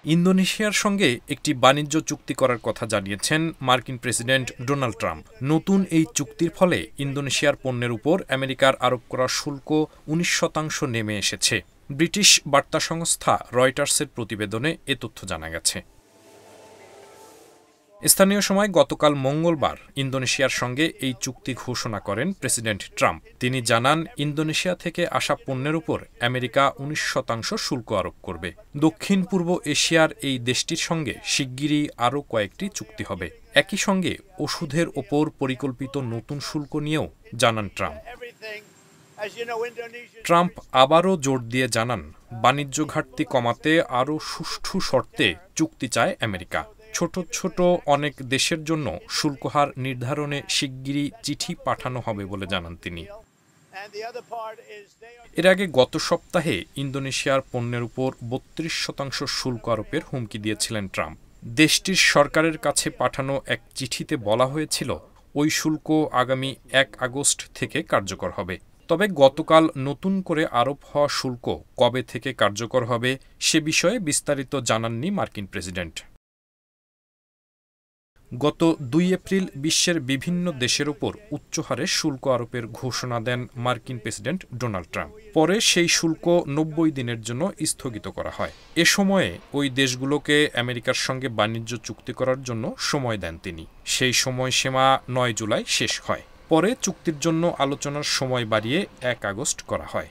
ইন্দোনেশিয়ার সঙ্গে একটি বাণিজ্য চুক্তি করার কথা জানিয়েছেন মার্কিন প্রেসিডেন্ট ডোনাল্ড ট্রাম্প। নতুন এই চুক্তির ফলে ইন্দোনেশিয়ার পণ্যের উপর আমেরিকার আরোপ করা শুল্ক ১৯% নেমে এসেছে। ব্রিটিশ বার্তা সংস্থা রয়টার্সের প্রতিবেদনে এ তথ্য জানা গেছে। স্থানীয় সময় গতকাল মঙ্গলবার ইন্দোনেশিয়ার সঙ্গে এই চুক্তি ঘোষণা করেন প্রেসিডেন্ট ট্রাম্প। তিনি জানান, ইন্দোনেশিয়া থেকে আসা পণ্যের উপর আমেরিকা ১৯% শুল্ক আরোপ করবে। দক্ষিণ পূর্ব এশিয়ার এই দেশটির সঙ্গে শিগগিরই আরও কয়েকটি চুক্তি হবে। একই সঙ্গে ওষুধের ওপর পরিকল্পিত নতুন শুল্ক নিয়েও জানান ট্রাম্প। ট্রাম্প আবারও জোর দিয়ে জানান, বাণিজ্য ঘাটতি কমাতে আরও সুষ্ঠু শর্তে চুক্তি চায় আমেরিকা। ছোট ছোট অনেক দেশের জন্য শুল্কহার নির্ধারণে শিগগিরই চিঠি পাঠানো হবে বলে জানান তিনি। এর আগে গত সপ্তাহে ইন্দোনেশিয়ার পণ্যের উপর ৩২% শুল্ক আরোপের হুমকি দিয়েছিলেন ট্রাম্প। দেশটির সরকারের কাছে পাঠানো এক চিঠিতে বলা হয়েছিল, ওই শুল্ক আগামী ১ আগস্ট থেকে কার্যকর হবে। তবে গতকাল নতুন করে আরোপ হওয়া শুল্ক কবে থেকে কার্যকর হবে সে বিষয়ে বিস্তারিত জানাননি মার্কিন প্রেসিডেন্ট। গত ২ এপ্রিল বিশ্বের বিভিন্ন দেশের ওপর উচ্চহারে শুল্ক আরোপের ঘোষণা দেন মার্কিন প্রেসিডেন্ট ডোনাল্ড ট্রাম্প। পরে সেই শুল্ক ৯০ দিনের জন্য স্থগিত করা হয়। এ সময়ে ওই দেশগুলোকে আমেরিকার সঙ্গে বাণিজ্য চুক্তি করার জন্য সময় দেন তিনি। সেই সময়সীমা ৯ জুলাই শেষ হয়। পরে চুক্তির জন্য আলোচনার সময় বাড়িয়ে ১ আগস্ট করা হয়।